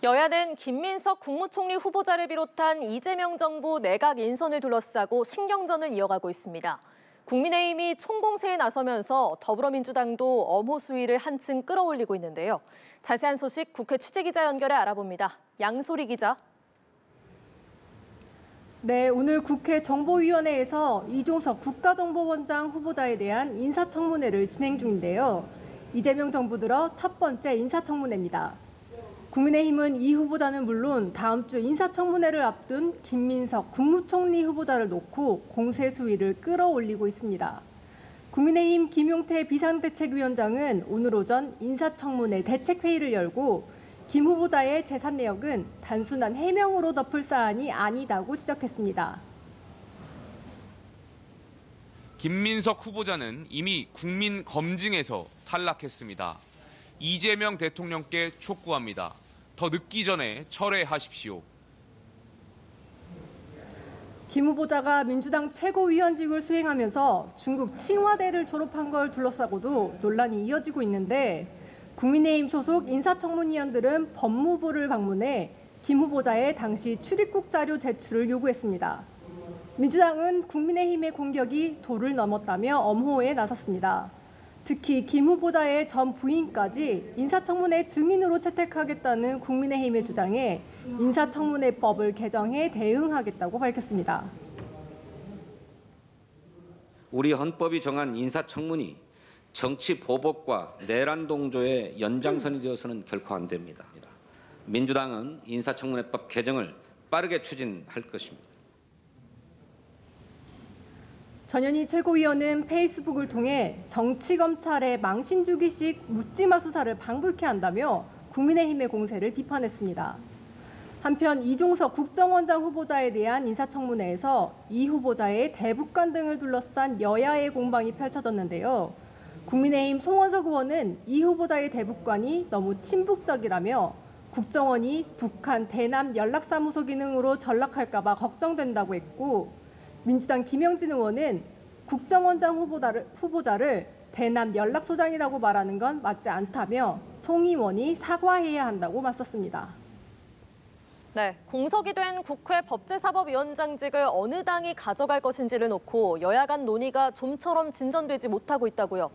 여야는 김민석 국무총리 후보자를 비롯한 이재명 정부 내각 인선을 둘러싸고 신경전을 이어가고 있습니다. 국민의힘이 총공세에 나서면서 더불어민주당도 엄호 수위를 한층 끌어올리고 있는데요. 자세한 소식 국회 취재기자 연결해 알아봅니다. 양소리 기자. 네, 오늘 국회 정보위원회에서 이종석 국가정보원장 후보자에 대한 인사청문회를 진행 중인데요. 이재명 정부 들어 첫 번째 인사청문회입니다. 국민의힘은 이 후보자는 물론 다음 주 인사청문회를 앞둔 김민석 국무총리 후보자를 놓고 공세 수위를 끌어올리고 있습니다. 국민의힘 김용태 비상대책위원장은 오늘 오전 인사청문회 대책회의를 열고 김 후보자의 재산 내역은 단순한 해명으로 덮을 사안이 아니다고 지적했습니다. 김민석 후보자는 이미 국민 검증에서 탈락했습니다. 이재명 대통령께 촉구합니다. 더 늦기 전에 철회하십시오. 김 후보자가 민주당 최고위원직을 수행하면서 중국 칭화대를 졸업한 걸 둘러싸고도 논란이 이어지고 있는데 국민의힘 소속 인사청문위원들은 법무부를 방문해 김 후보자의 당시 출입국 자료 제출을 요구했습니다. 민주당은 국민의힘의 공격이 도를 넘었다며 엄호에 나섰습니다. 특히 김 후보자의 전 부인까지 인사청문회 증인으로 채택하겠다는 국민의힘의 주장에 인사청문회법을 개정해 대응하겠다고 밝혔습니다. 우리 헌법이 정한 인사청문이 정치 보복과 내란 동조의 연장선이 되어서는 결코 안 됩니다. 민주당은 인사청문회법 개정을 빠르게 추진할 것입니다. 전현희 최고위원은 페이스북을 통해 정치검찰의 망신주기식 묻지마 수사를 방불케 한다며 국민의힘의 공세를 비판했습니다. 한편 이종석 국정원장 후보자에 대한 인사청문회에서 이 후보자의 대북관 등을 둘러싼 여야의 공방이 펼쳐졌는데요. 국민의힘 송원석 의원은 이 후보자의 대북관이 너무 친북적이라며 국정원이 북한 대남 연락사무소 기능으로 전락할까 봐 걱정된다고 했고 민주당 김영진 의원은 국정원장 후보자를 대남 연락소장이라고 말하는 건 맞지 않다며 송 의원이 사과해야 한다고 맞섰습니다. 네, 공석이 된 국회 법제사법위원장직을 어느 당이 가져갈 것인지를 놓고 여야 간 논의가 좀처럼 진전되지 못하고 있다고요.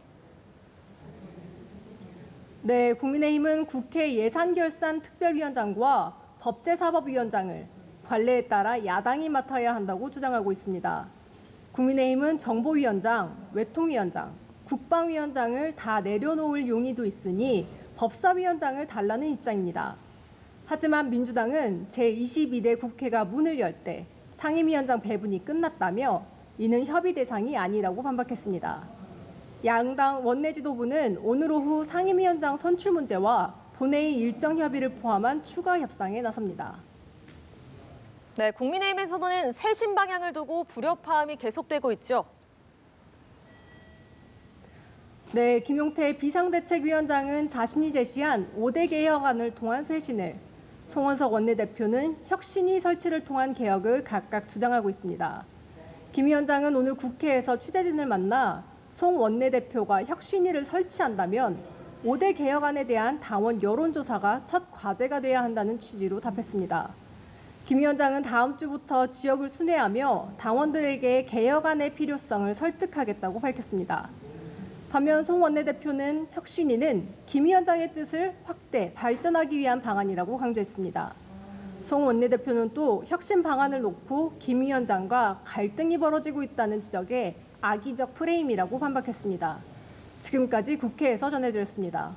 네, 국민의힘은 국회 예산결산특별위원장과 법제사법위원장을 관례에 따라 야당이 맡아야 한다고 주장하고 있습니다. 국민의힘은 정보위원장, 외통위원장, 국방위원장을 다 내려놓을 용의도 있으니 법사위원장을 달라는 입장입니다. 하지만 민주당은 제22대 국회가 문을 열 때 상임위원장 배분이 끝났다며 이는 협의 대상이 아니라고 반박했습니다. 양당 원내지도부는 오늘 오후 상임위원장 선출 문제와 본회의 일정 협의를 포함한 추가 협상에 나섭니다. 네, 국민의힘에서는 쇄신 방향을 두고 불협화음이 계속되고 있죠. 네, 김용태 비상대책위원장은 자신이 제시한 5대 개혁안을 통한 쇄신을, 송원석 원내대표는 혁신위 설치를 통한 개혁을 각각 주장하고 있습니다. 김 위원장은 오늘 국회에서 취재진을 만나 송 원내대표가 혁신위를 설치한다면 5대 개혁안에 대한 당원 여론조사가 첫 과제가 돼야 한다는 취지로 답했습니다. 김 위원장은 다음 주부터 지역을 순회하며 당원들에게 개혁안의 필요성을 설득하겠다고 밝혔습니다. 반면 송 원내대표는 혁신위는 김 위원장의 뜻을 확대, 발전하기 위한 방안이라고 강조했습니다. 송 원내대표는 또 혁신 방안을 놓고 김 위원장과 갈등이 벌어지고 있다는 지적에 악의적 프레임이라고 반박했습니다. 지금까지 국회에서 전해드렸습니다.